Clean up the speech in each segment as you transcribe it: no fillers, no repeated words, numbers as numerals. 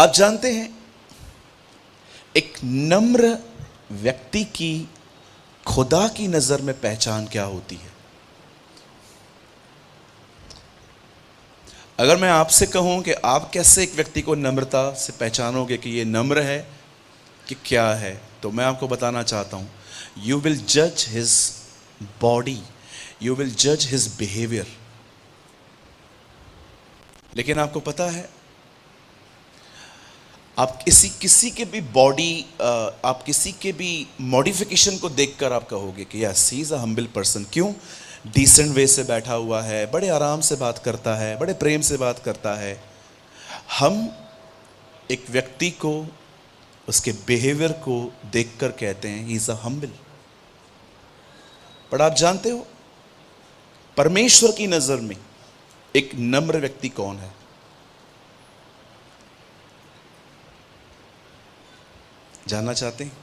आप जानते हैं एक नम्र व्यक्ति की खुदा की नजर में पहचान क्या होती है? अगर मैं आपसे कहूं कि आप कैसे एक व्यक्ति को नम्रता से पहचानोगे कि ये नम्र है कि क्या है, तो मैं आपको बताना चाहता हूं, यू विल जज हिज बॉडी, यू विल जज हिज बिहेवियर। लेकिन आपको पता है, आप किसी के भी बॉडी, आप किसी के भी मॉडिफिकेशन को देखकर आप कहोगे कि yes he is a humble person. क्यों? डिसेंट वे से बैठा हुआ है, बड़े आराम से बात करता है, बड़े प्रेम से बात करता है। हम एक व्यक्ति को उसके बिहेवियर को देखकर कहते हैं ही इज अ हम्बल। पर आप जानते हो परमेश्वर की नजर में एक नम्र व्यक्ति कौन है? जानना चाहते हैं?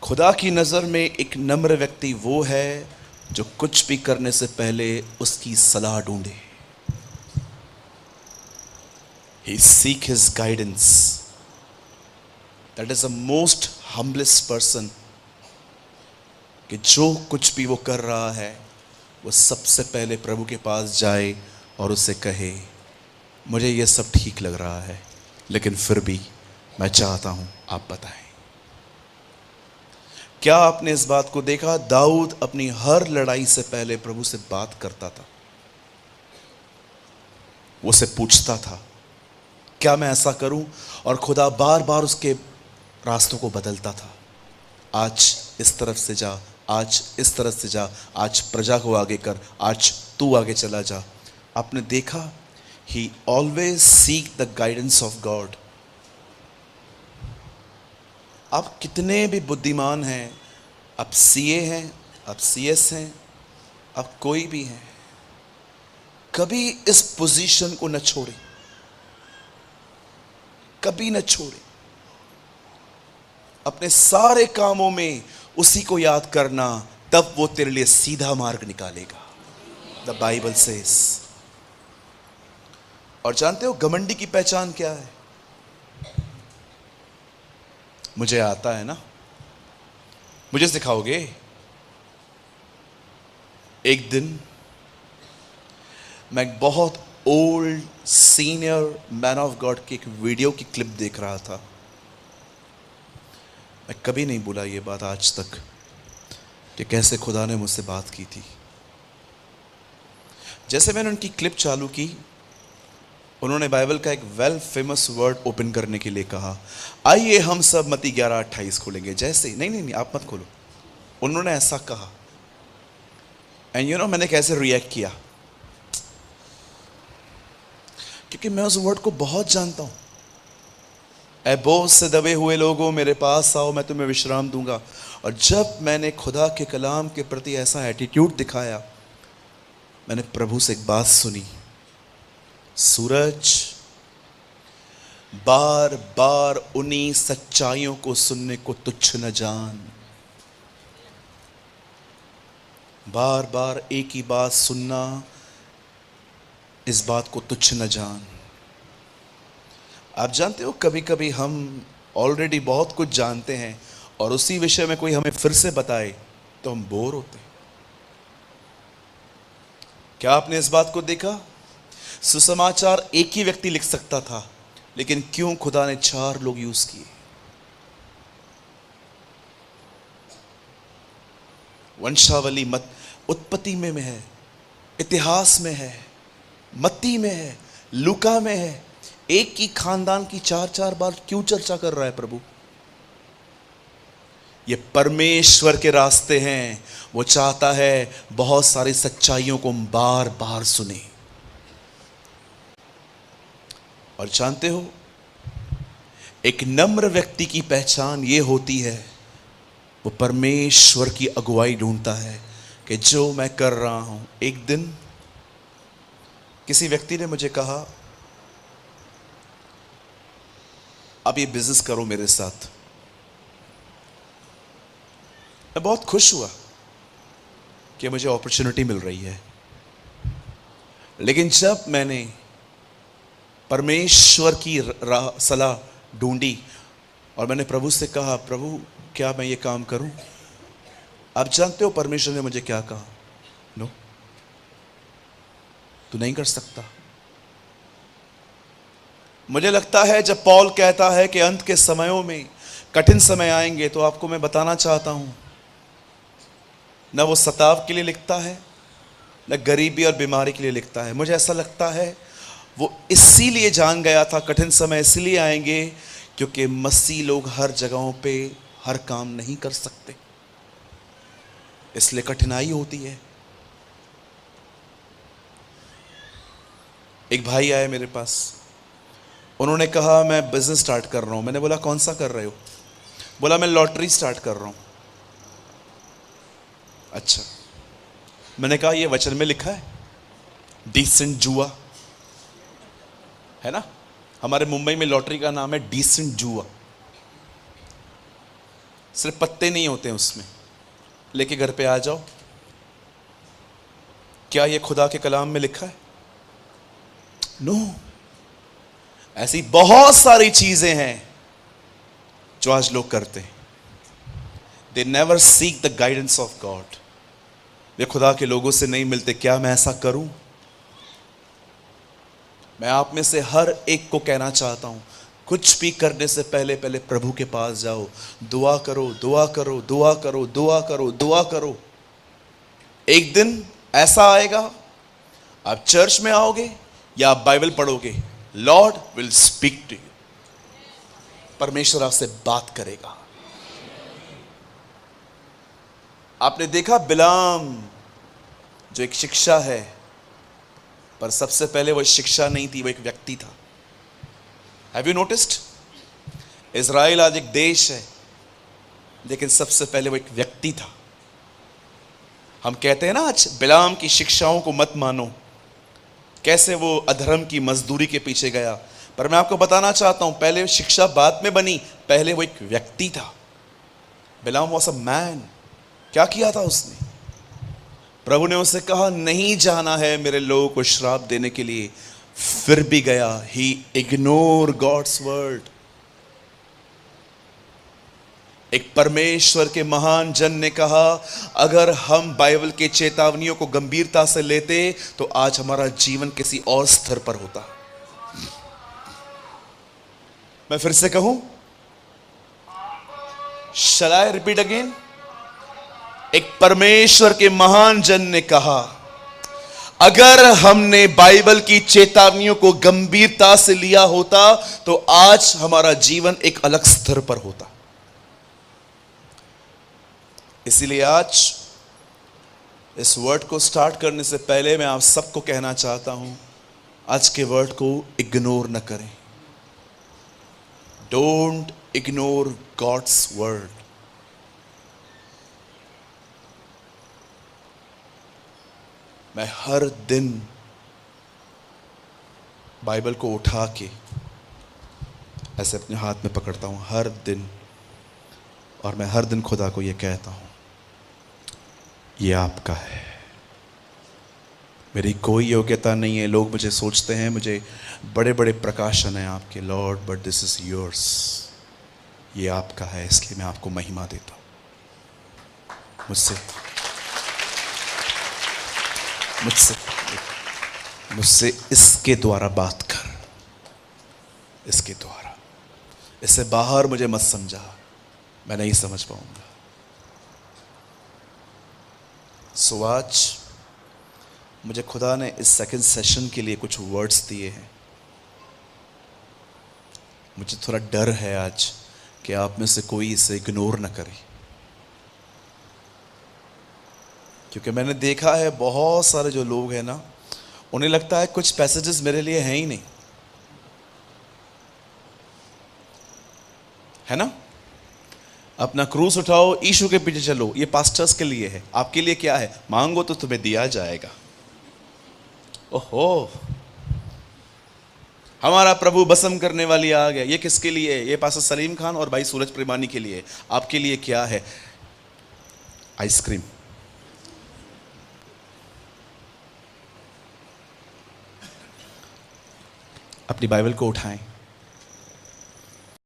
खुदा की नजर में एक नम्र व्यक्ति वो है जो कुछ भी करने से पहले उसकी सलाह ढूंढे। He seek his guidance. That is the most humblest person. कि जो कुछ भी वो कर रहा है वो सबसे पहले प्रभु के पास जाए और उसे कहे, मुझे ये सब ठीक लग रहा है, लेकिन फिर भी मैं चाहता हूं आप बताएं। क्या आपने इस बात को देखा? दाऊद अपनी हर लड़ाई से पहले प्रभु से बात करता था, वो से पूछता था क्या मैं ऐसा करूं, और खुदा बार बार उसके रास्तों को बदलता था। आज इस तरफ से जा, आज इस तरफ से जा, आज प्रजा को आगे कर, आज तू आगे चला जा। आपने देखा, ही always seek the guidance of God. आप कितने भी बुद्धिमान हैं, आप सीए हैं, आप सीएस हैं, आप कोई भी हैं, कभी इस पोजीशन को न छोड़े, कभी न छोड़े। अपने सारे कामों में उसी को याद करना, तब वो तेरे लिए सीधा मार्ग निकालेगा। The Bible says. और जानते हो घमंडी की पहचान क्या है? मुझे आता है ना, मुझे सिखाओगे? एक दिन मैं एक बहुत old senior man of God की एक वीडियो की क्लिप देख रहा था। मैं कभी नहीं भूला ये बात आज तक कि कैसे खुदा ने मुझसे बात की थी। जैसे मैंने उनकी क्लिप चालू की, उन्होंने बाइबल का एक वेल फेमस वर्ड ओपन करने के लिए कहा, आइए हम सब मत्ती 11:28 खोलेंगे। जैसे नहीं नहीं नहीं आप मत खोलो, उन्होंने ऐसा कहा, एंड यू नो मैंने कैसे रिएक्ट किया, क्योंकि मैं उस वर्ड को बहुत जानता हूं। ऐ बोझ से दबे हुए लोगों मेरे पास आओ, मैं तुम्हें विश्राम दूंगा। और जब मैंने खुदा के कलाम के प्रति ऐसा एटीट्यूड दिखाया, मैंने प्रभु से एक बात सुनी, सूरज बार बार उन्हीं सच्चाइयों को सुनने को तुच्छ न जान। बार बार एक ही बात सुनना, इस बात को तुच्छ न जान। आप जानते हो कभी कभी हम ऑलरेडी बहुत कुछ जानते हैं और उसी विषय में कोई हमें फिर से बताए तो हम बोर होते हैं। क्या आपने इस बात को देखा? सुसमाचार एक ही व्यक्ति लिख सकता था, लेकिन क्यों खुदा ने 4 लोग यूज किए? वंशावली मत उत्पत्ति में है, इतिहास में है, मत्ती में है, लूका में है। एक ही खानदान की 4-4 बार क्यों चर्चा कर रहा है प्रभु? ये परमेश्वर के रास्ते हैं। वो चाहता है बहुत सारी सच्चाइयों को हम बार बार सुने। और जानते हो, एक नम्र व्यक्ति की पहचान ये होती है, वो परमेश्वर की अगुवाई ढूंढता है कि जो मैं कर रहा हूं। एक दिन किसी व्यक्ति ने मुझे कहा, अब ये बिजनेस करो मेरे साथ। मैं बहुत खुश हुआ कि मुझे अपॉर्चुनिटी मिल रही है, लेकिन जब मैंने परमेश्वर की सलाह ढूंढी और मैंने प्रभु से कहा, प्रभु क्या मैं ये काम करूं? आप जानते हो परमेश्वर ने मुझे क्या कहा? नो, तू नहीं कर सकता। मुझे लगता है जब पौल कहता है कि अंत के समयों में कठिन समय आएंगे, तो आपको मैं बताना चाहता हूं, न वो सताव के लिए लिखता है, न गरीबी और बीमारी के लिए लिखता है। मुझे ऐसा लगता है वो इसीलिए जान गया था कठिन समय इसलिए आएंगे क्योंकि मसीह लोग हर जगहों पे हर काम नहीं कर सकते, इसलिए कठिनाई होती है। एक भाई आए मेरे पास, उन्होंने कहा मैं बिजनेस स्टार्ट कर रहा हूं। मैंने बोला कौन सा कर रहे हो? बोला मैं लॉटरी स्टार्ट कर रहा हूं। अच्छा, मैंने कहा ये वचन में लिखा है? डिसेंट जुआ है ना, हमारे मुंबई में लॉटरी का नाम है डिसेंट जुआ। सिर्फ पत्ते नहीं होते हैं उसमें, लेके घर पे आ जाओ। क्या ये खुदा के कलाम में लिखा है? नो। ऐसी बहुत सारी चीजें हैं जो आज लोग करते हैं। They never seek the guidance of God. वे खुदा के लोगों से नहीं मिलते। क्या मैं ऐसा करूं? मैं आप में से हर एक को कहना चाहता हूं, कुछ भी करने से पहले पहले प्रभु के पास जाओ, दुआ करो, दुआ करो, दुआ करो, दुआ करो, दुआ करो। एक दिन ऐसा आएगा, आप चर्च में आओगे या आप बाइबल पढ़ोगे, Lord will speak to you. परमेश्वर आपसे बात करेगा। आपने देखा बिलाम जो एक शिक्षा है, पर सबसे पहले वो शिक्षा नहीं थी, वो एक व्यक्ति था। Have you noticed? इज़राइल आज एक देश है, लेकिन सबसे पहले वो एक व्यक्ति था। हम कहते हैं ना आज बिलाम की शिक्षाओं को मत मानो, कैसे वो अधर्म की मजदूरी के पीछे गया। पर मैं आपको बताना चाहता हूं, पहले शिक्षा बाद में बनी, पहले वो एक व्यक्ति था। बिलाम वॉज अ मैन। क्या किया था उसने? प्रभु ने उससे कहा नहीं जाना है मेरे लोगों को श्राप देने के लिए, फिर भी गया। ही इग्नोर गॉड्स वर्ड। एक परमेश्वर के महान जन ने कहा, अगर हम बाइबल के चेतावनियों को गंभीरता से लेते तो आज हमारा जीवन किसी और स्तर पर होता। मैं फिर से कहूं, शैल आई रिपीट अगेन? एक परमेश्वर के महान जन ने कहा, अगर हमने बाइबल की चेतावनियों को गंभीरता से लिया होता तो आज हमारा जीवन एक अलग स्तर पर होता। इसीलिए आज इस वर्ड को स्टार्ट करने से पहले मैं आप सबको कहना चाहता हूं, आज के वर्ड को इग्नोर न करें। Don't ignore God's word. मैं हर दिन बाइबल को उठा के ऐसे अपने हाथ में पकड़ता हूं, हर दिन, और मैं हर दिन खुदा को ये कहता हूं, ये आपका है, मेरी कोई योग्यता नहीं है। लोग मुझे सोचते हैं मुझे बड़े बड़े प्रकाशन हैं आपके, Lord, but this is yours. ये आपका है, इसलिए मैं आपको महिमा देता हूं। मुझसे इसके द्वारा बात कर, इसके द्वारा। इससे बाहर मुझे मत समझा, मैं नहीं समझ पाऊंगा। सो आज मुझे खुदा ने इस सेकंड सेशन के लिए कुछ वर्ड्स दिए हैं। मुझे थोड़ा डर है आज कि आप में से कोई इसे इग्नोर न करे, क्योंकि मैंने देखा है बहुत सारे जो लोग हैं ना, उन्हें लगता है कुछ पैसेजेस मेरे लिए हैं ही नहीं, है ना। अपना क्रूस उठाओ, यीशु के पीछे चलो, ये पास्टर्स के लिए है। आपके लिए क्या है? मांगो तो तुम्हें दिया जाएगा। ओहो, हमारा प्रभु बसम करने वाली आ गया। ये किसके लिए है? ये पास्टर सलीम खान और भाई सूरज प्रेमानी के लिए। आपके लिए क्या है? आइसक्रीम। अपनी बाइबल को उठाएं